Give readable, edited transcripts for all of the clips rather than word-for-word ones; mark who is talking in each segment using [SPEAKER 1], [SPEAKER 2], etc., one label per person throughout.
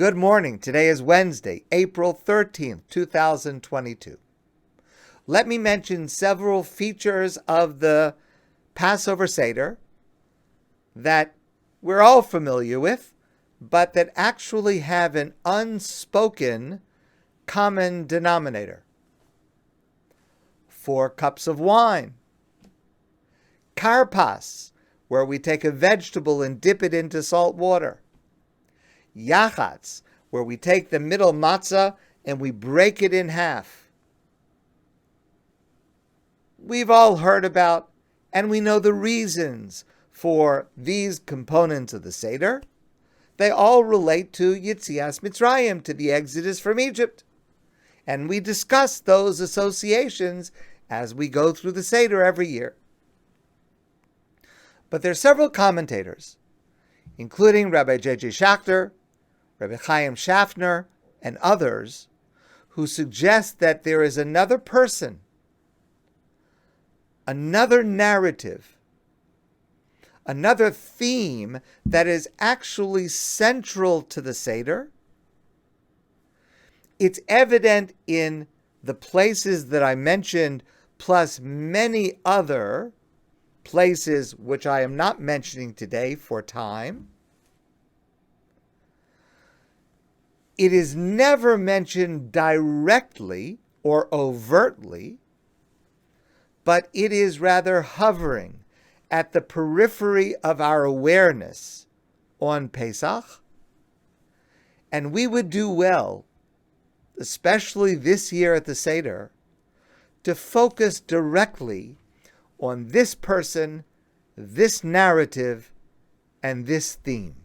[SPEAKER 1] Good morning. Today is Wednesday, April 13th, 2022. Let me mention several features of the Passover Seder that we're all familiar with, but that actually have an unspoken common denominator. 4 cups of wine. Karpas, where we take a vegetable and dip it into salt water. Yachatz, where we take the middle matzah and we break it in half. We've all heard about and we know the reasons for these components of the Seder. They all relate to Yitzias Mitzrayim, to the Exodus from Egypt. And we discuss those associations as we go through the Seder every year. But there are several commentators, including Rabbi JJ Schachter, Rabbi Hyim Shafner, and others, who suggest that there is another person, another narrative, another theme that is actually central to the Seder. It's evident in the places that I mentioned, plus many other places which I am not mentioning today for time. It is never mentioned directly or overtly, but it is rather hovering at the periphery of our awareness on Pesach. And we would do well, especially this year at the Seder, to focus directly on this person, this narrative, and this theme.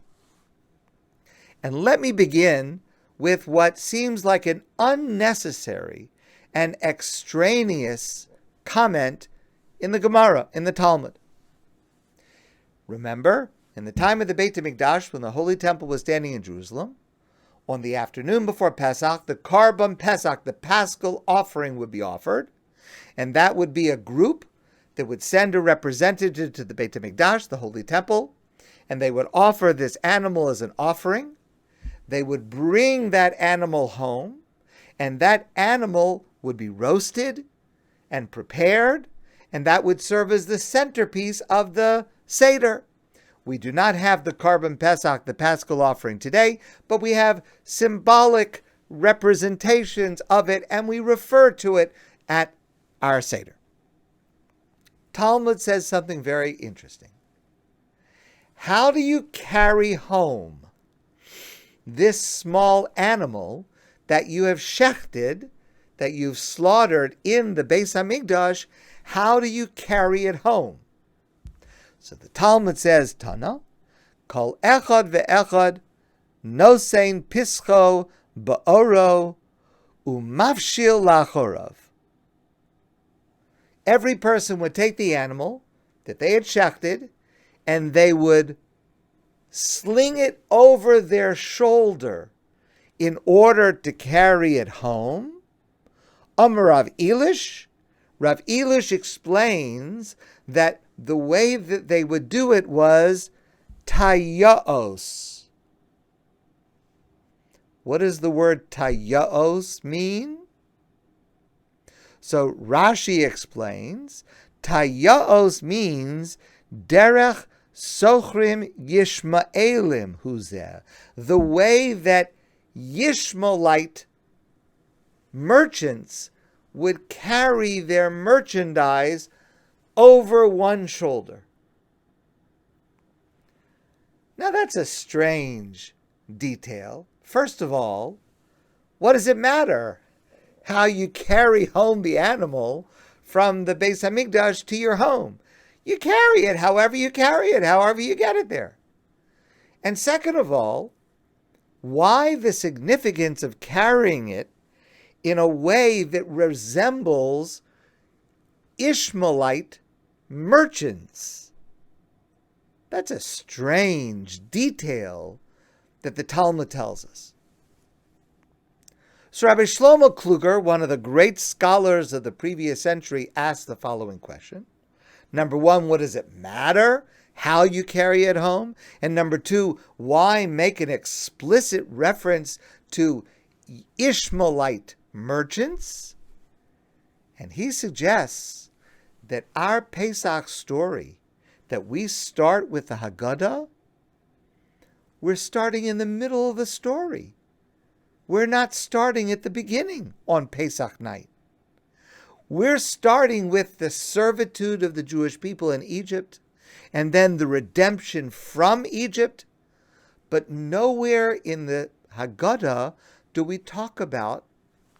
[SPEAKER 1] And let me begin with what seems like an unnecessary and extraneous comment in the Gemara, in the Talmud. Remember, in the time of the Beit HaMikdash, when the Holy Temple was standing in Jerusalem, on the afternoon before Pesach, the Karban Pesach, the Paschal offering, would be offered, and that would be a group that would send a representative to the Beit HaMikdash, the Holy Temple, and they would offer this animal as an offering. They would bring that animal home, and that animal would be roasted and prepared, and that would serve as the centerpiece of the Seder. We do not have the Karban Pesach, the Paschal offering today, but we have symbolic representations of it, and we refer to it at our Seder. Talmud says something very interesting. How do you carry home this small animal that you have shechted, that you've slaughtered in the Beis HaMikdash? How do you carry it home? So the Talmud says, Tana, Kol echad ve'echad nosein pischo ba'oro umafshil lachorav. Every person would take the animal that they had shechted and they would sling it over their shoulder in order to carry it home. Amar Rav Elish. Rav Elish explains that the way that they would do it was tayaos. What does the word tayaos mean? So Rashi explains, tayaos means derech sochrim yishmaelim huzeh, the way that Yishmaelite merchants would carry their merchandise over one shoulder. Now that's a strange detail. First of all, what does it matter how you carry home the animal from the Beis HaMikdash to your home? You carry it however you carry it, however you get it there. And second of all, why the significance of carrying it in a way that resembles Ishmaelite merchants? That's a strange detail that the Talmud tells us. So Rabbi Shlomo Kluger, one of the great scholars of the previous century, asked the following question. Number one, what does it matter how you carry it home? And number two, why make an explicit reference to Ishmaelite merchants? And he suggests that our Pesach story, that we start with the Haggadah, we're starting in the middle of the story. We're not starting at the beginning on Pesach night. We're starting with the servitude of the Jewish people in Egypt and then the redemption from Egypt. But nowhere in the Haggadah do we talk about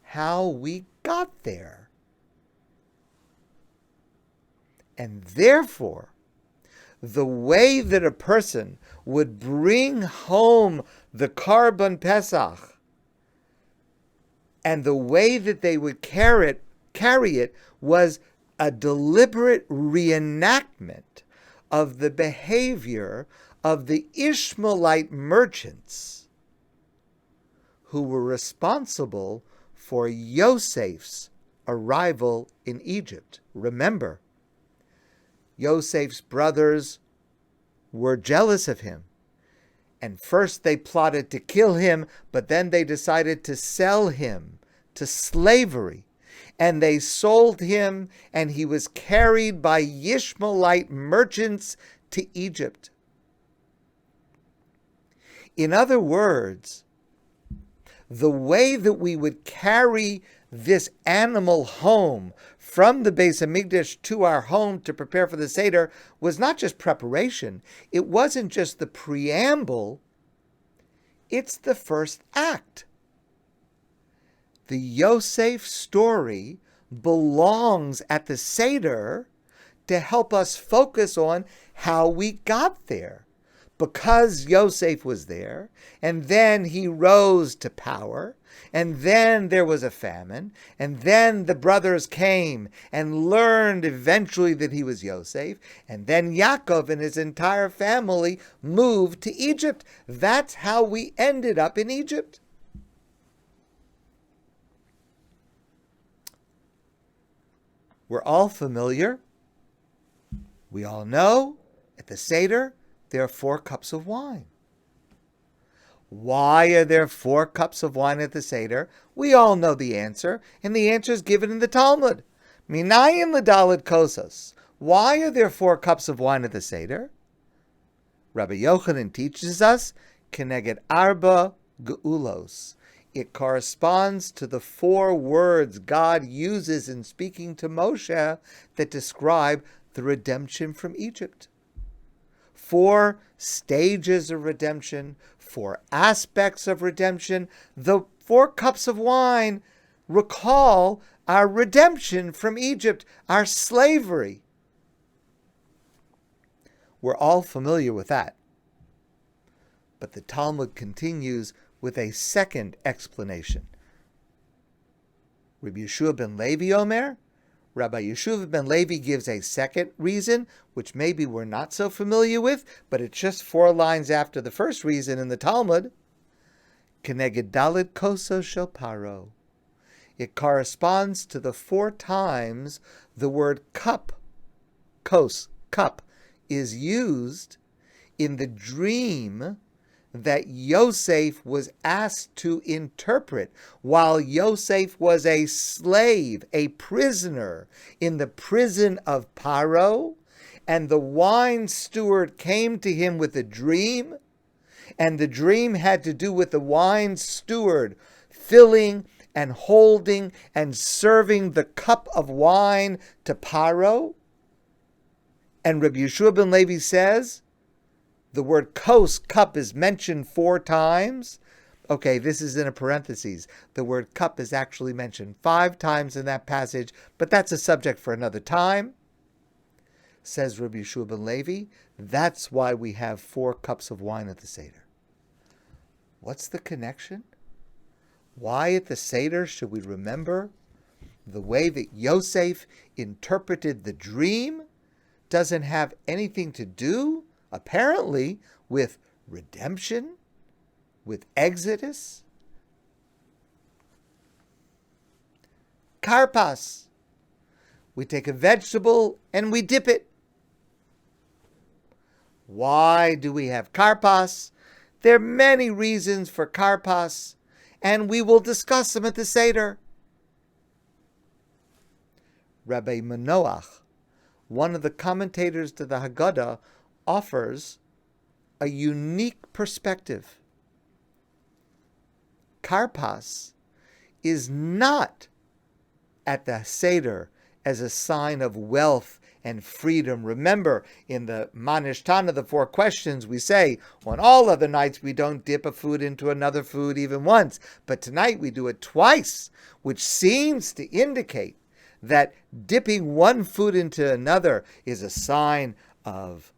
[SPEAKER 1] how we got there. And therefore, the way that a person would bring home the Korban Pesach and the way that they would carry it was a deliberate reenactment of the behavior of the Ishmaelite merchants who were responsible for Yosef's arrival in Egypt. Remember, Yosef's brothers were jealous of him. And first they plotted to kill him, but then they decided to sell him to slavery. And they sold him, and he was carried by Ishmaelite merchants to Egypt. In other words, the way that we would carry this animal home from the Beis Hamikdash to our home to prepare for the Seder was not just preparation. It wasn't just the preamble. It's the first act. The Yosef story belongs at the Seder to help us focus on how we got there. Because Yosef was there, and then he rose to power, and then there was a famine, and then the brothers came and learned eventually that he was Yosef, and then Yaakov and his entire family moved to Egypt. That's how we ended up in Egypt. We're all familiar. We all know at the Seder, there are 4 cups of wine. Why are there 4 cups of wine at the Seder? We all know the answer, and the answer is given in the Talmud. Minayim l'daled kosos. Why are there 4 cups of wine at the Seder? Rabbi Yochanan teaches us, keneged arba geulos. It corresponds to the 4 words God uses in speaking to Moshe that describe the redemption from Egypt. 4 stages of redemption, 4 aspects of redemption. The 4 cups of wine recall our redemption from Egypt, our slavery. We're all familiar with that. But the Talmud continues with a second explanation. Rabbi Yeshua ben Levi Omer, Rabbi Yeshua ben Levi gives a second reason, which maybe we're not so familiar with, but it's just 4 lines after the first reason in the Talmud. Keneged daled koso shel paro. It corresponds to the 4 times the word cup, kos, cup, is used in the dream that Yosef was asked to interpret while Yosef was a slave, a prisoner in the prison of Paro, and the wine steward came to him with a dream, and the dream had to do with the wine steward filling and holding and serving the cup of wine to Paro. And Rabbi Yeshua ben Levi says, the word kos, cup, is mentioned 4 times. Okay, this is in a parentheses. The word cup is actually mentioned 5 times in that passage, but that's a subject for another time. Says Rabbi Yeshua ben Levi, that's why we have 4 cups of wine at the Seder. What's the connection? Why at the Seder should we remember the way that Yosef interpreted the dream? Doesn't have anything to do, apparently, with redemption, with Exodus. Karpas. We take a vegetable and we dip it. Why do we have karpas? There are many reasons for karpas, and we will discuss them at the Seder. Rabbi Manoach, one of the commentators to the Haggadah, offers a unique perspective. Karpas is not at the Seder as a sign of wealth and freedom. Remember, in the Manishtana, the 4 questions, we say, on all other nights we don't dip a food into another food even once, but tonight we do it twice, which seems to indicate that dipping one food into another is a sign of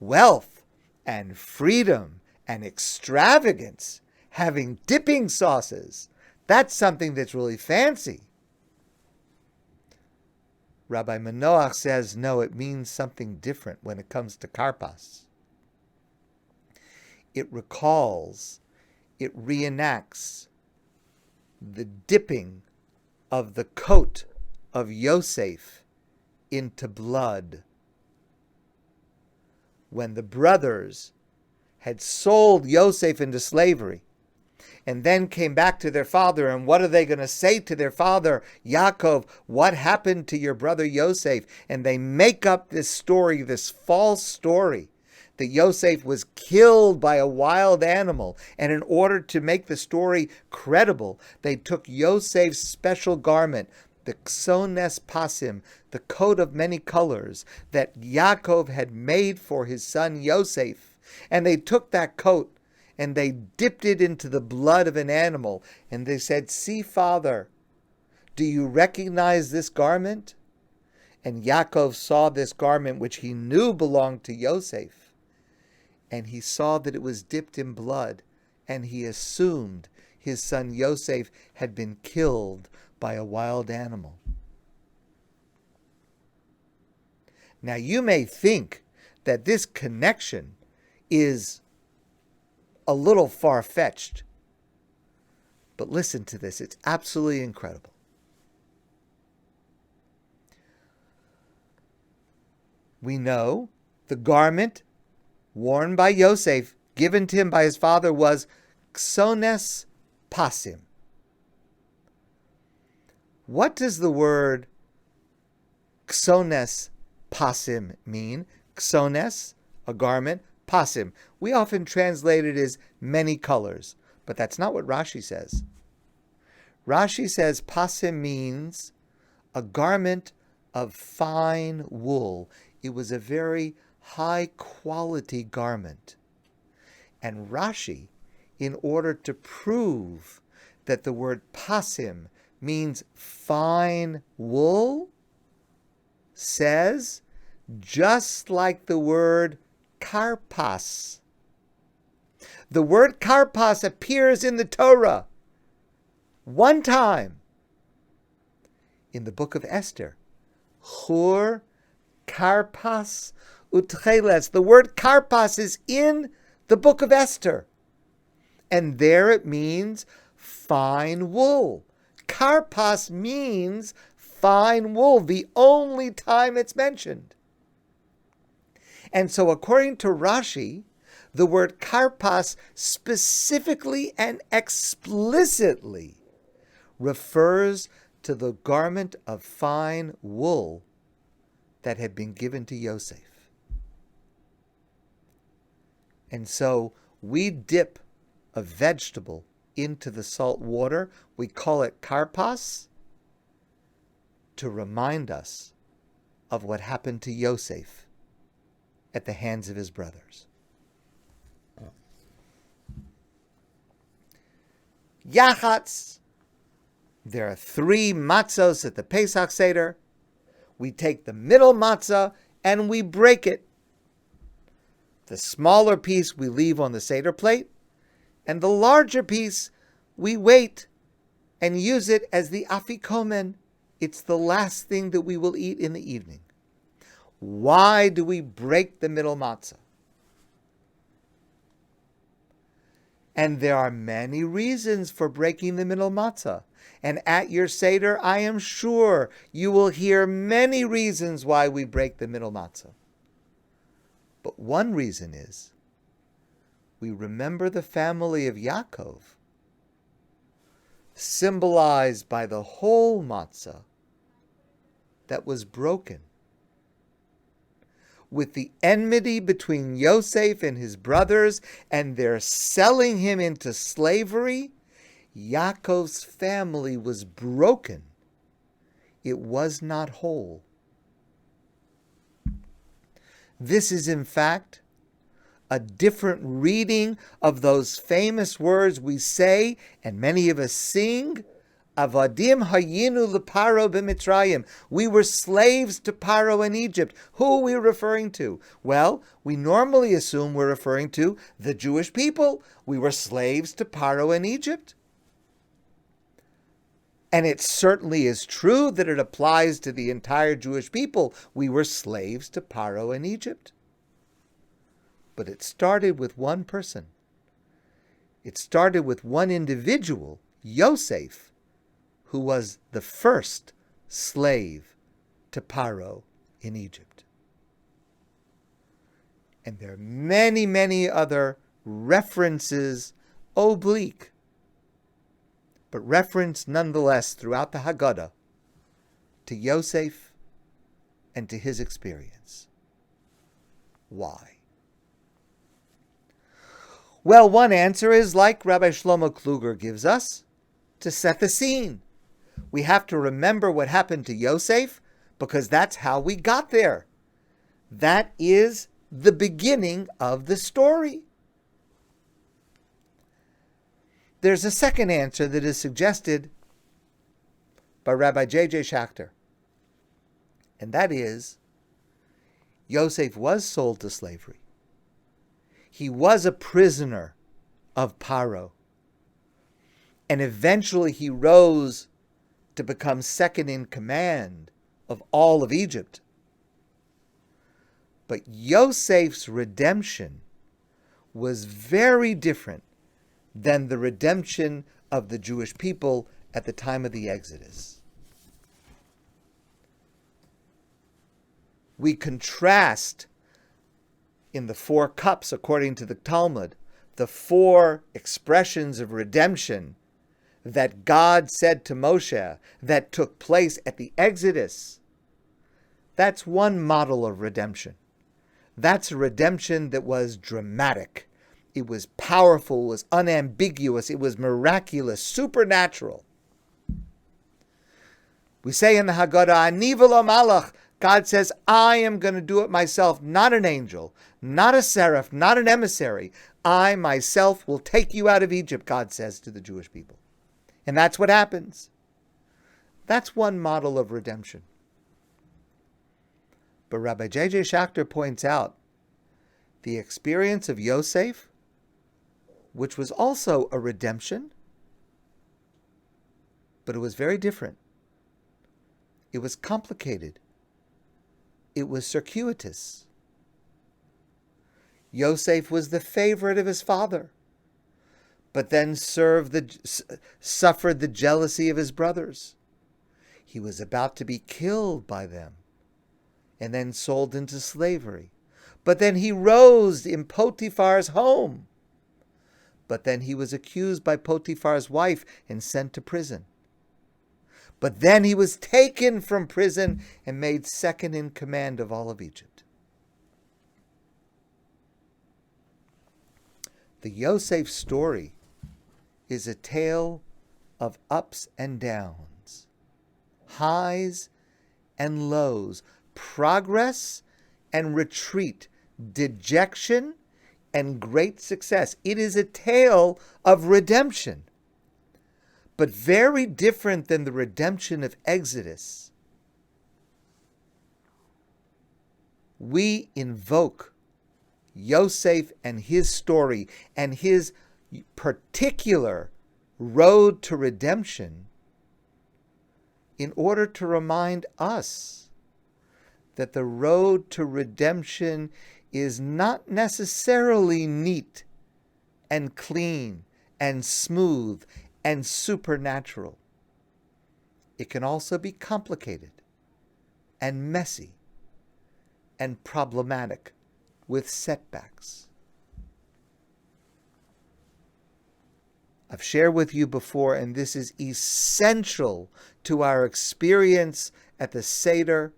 [SPEAKER 1] wealth and freedom and extravagance. Having dipping sauces, that's something that's really fancy. Rabbi Manoach says, no, it means something different when it comes to karpas. It recalls, it reenacts the dipping of the coat of Yosef into blood. When the brothers had sold Yosef into slavery, and then came back to their father, and what are they going to say to their father, Yaakov? What happened to your brother Yosef? And they make up this story, this false story, that Yosef was killed by a wild animal. And in order to make the story credible, they took Yosef's special garment, the ksones pasim, the coat of many colors that Yaakov had made for his son Yosef. And they took that coat and they dipped it into the blood of an animal. And they said, see, Father, do you recognize this garment? And Yaakov saw this garment, which he knew belonged to Yosef. And he saw that it was dipped in blood. And he assumed his son Yosef had been killed by a wild animal. Now you may think that this connection is a little far-fetched, but listen to this. It's absolutely incredible. We know the garment worn by Yosef, given to him by his father, was ksones pasim. What does the word ksones pasim mean? Ksones, a garment. Pasim. We often translate it as many colors, but that's not what Rashi says. Rashi says pasim means a garment of fine wool. It was a very high quality garment. And Rashi, in order to prove that the word pasim means fine wool, says, just like the word karpas. The word karpas appears in the Torah one time in the book of Esther. Chur, karpas, utcheles. The word karpas is in the book of Esther. And there it means fine wool. Karpas means fine wool, the only time it's mentioned. And so according to Rashi, the word karpas specifically and explicitly refers to the garment of fine wool that had been given to Yosef. And so we dip a vegetable into the salt water. We call it karpas to remind us of what happened to Yosef at the hands of his brothers. Yachatz. There are 3 matzos at the Pesach Seder. We take the middle matzah and we break it. The smaller piece we leave on the Seder plate, and the larger piece we wait and use it as the afikomen. It's the last thing that we will eat in the evening. Why do we break the middle matzah? And there are many reasons for breaking the middle matzah. And at your Seder, I am sure you will hear many reasons why we break the middle matzah. But one reason is we remember the family of Yaakov, symbolized by the whole matzah that was broken. With the enmity between Yosef and his brothers and their selling him into slavery, Yaakov's family was broken. It was not whole. This is, in fact, a different reading of those famous words we say, and many of us sing, Avadim hayinu leparo b'Mitzrayim. We were slaves to Paro in Egypt. Who are we referring to? Well, we normally assume we're referring to the Jewish people. We were slaves to Paro in Egypt. And it certainly is true that it applies to the entire Jewish people. We were slaves to Paro in Egypt. But it started with one person. It started with one individual, Yosef, who was the first slave to Paro in Egypt. And there are many, many other references, oblique, but reference nonetheless throughout the Haggadah to Yosef and to his experience. Why? Well, one answer is, like Rabbi Shlomo Kluger gives us, to set the scene. We have to remember what happened to Yosef because that's how we got there. That is the beginning of the story. There's a second answer that is suggested by Rabbi JJ Schachter, and that is Yosef was sold to slavery. He was a prisoner of Paro, and eventually he rose to become second in command of all of Egypt. But Yosef's redemption was very different than the redemption of the Jewish people at the time of the Exodus. We contrast in the 4 cups, according to the Talmud, the 4 expressions of redemption that God said to Moshe that took place at the Exodus. That's one model of redemption. That's a redemption that was dramatic. It was powerful, it was unambiguous, it was miraculous, supernatural. We say in the Haggadah, Ani v'lo malach. God says, I am going to do it myself, not an angel, not a seraph, not an emissary. I myself will take you out of Egypt, God says to the Jewish people. And that's what happens. That's one model of redemption. But Rabbi JJ Schachter points out the experience of Yosef, which was also a redemption, but it was very different. It was complicated. It was circuitous. Yosef was the favorite of his father, but then suffered the jealousy of his brothers. He was about to be killed by them and then sold into slavery. But then he rose in Potiphar's home. But then he was accused by Potiphar's wife and sent to prison. But then he was taken from prison and made second in command of all of Egypt. The Yosef story is a tale of ups and downs, highs and lows, progress and retreat, dejection and great success. It is a tale of redemption, but very different than the redemption of Exodus. We invoke Yosef and his story and his particular road to redemption in order to remind us that the road to redemption is not necessarily neat and clean and smooth and supernatural. It can also be complicated and messy and problematic with setbacks. I've shared with you before, and this is essential to our experience at the Seder,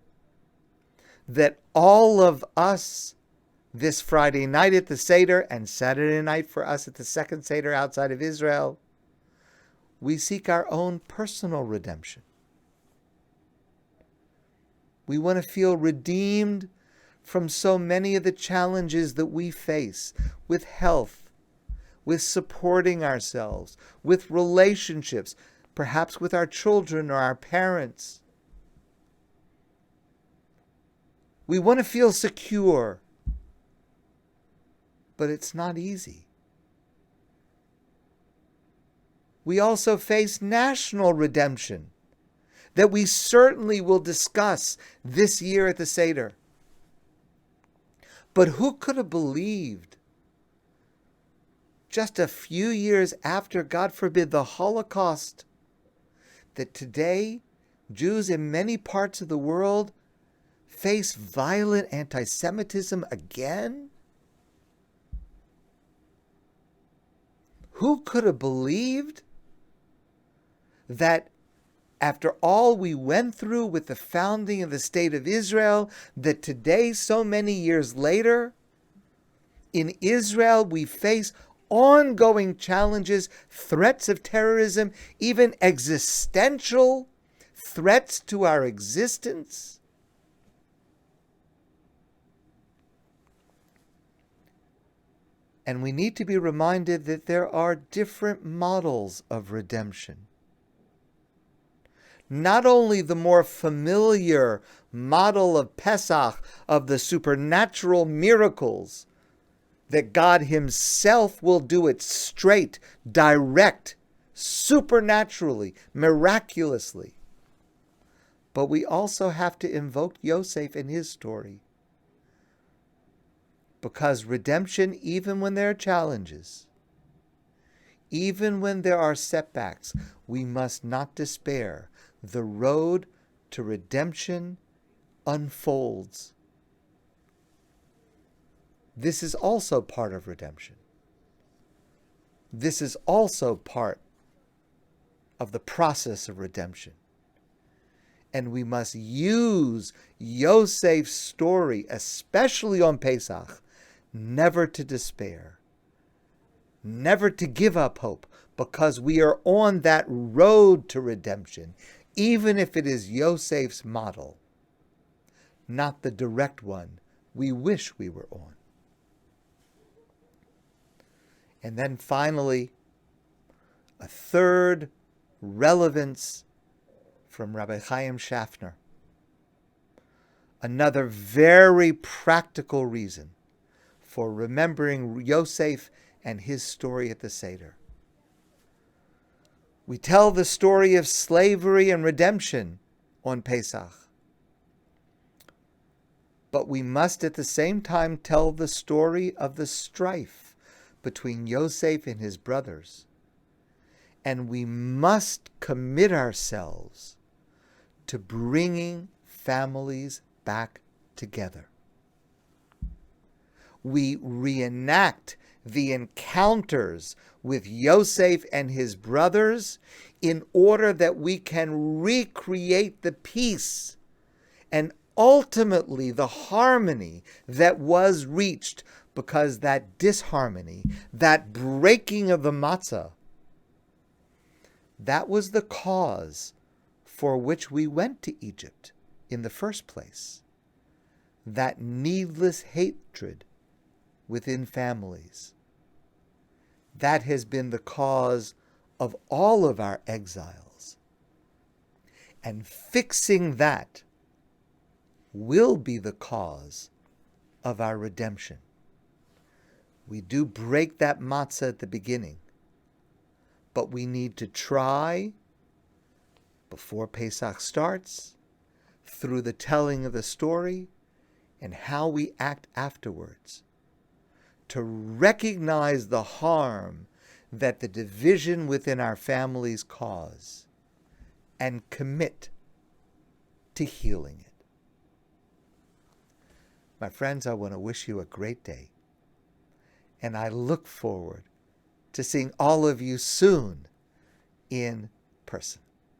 [SPEAKER 1] that all of us this Friday night at the Seder and Saturday night for us at the second Seder outside of Israel, we seek our own personal redemption. We want to feel redeemed from so many of the challenges that we face with health, with supporting ourselves, with relationships, perhaps with our children or our parents. We want to feel secure, but it's not easy. We also face national redemption that we certainly will discuss this year at the Seder. But who could have believed just a few years after, God forbid, the Holocaust, that today Jews in many parts of the world face violent anti-Semitism again? Who could have believed that after all we went through with the founding of the State of Israel, that today, so many years later, in Israel we face ongoing challenges, threats of terrorism, even existential threats to our existence? And we need to be reminded that there are different models of redemption. Not only the more familiar model of Pesach, of the supernatural miracles, that God Himself will do it straight, direct, supernaturally, miraculously. But we also have to invoke Yosef and his story. Because redemption, even when there are challenges, even when there are setbacks, we must not despair. The road to redemption unfolds. This is also part of redemption. This is also part of the process of redemption. And we must use Yosef's story, especially on Pesach, never to despair, never to give up hope, because we are on that road to redemption, even if it is Yosef's model, not the direct one we wish we were on. And then finally, a third relevance from Rabbi Hyim Shafner. Another very practical reason for remembering Yosef and his story at the Seder. We tell the story of slavery and redemption on Pesach. But we must at the same time tell the story of the strife between Yosef and his brothers. And we must commit ourselves to bringing families back together. We reenact the encounters with Yosef and his brothers in order that we can recreate the peace and ultimately the harmony that was reached, because that disharmony, that breaking of the matzah, that was the cause for which we went to Egypt in the first place. That needless hatred within families. That has been the cause of all of our exiles. And fixing that will be the cause of our redemption. We do break that matzah at the beginning, but we need to try, before Pesach starts, through the telling of the story and how we act afterwards, to recognize the harm that the division within our families cause and commit to healing it. My friends, I want to wish you a great day. And I look forward to seeing all of you soon in person.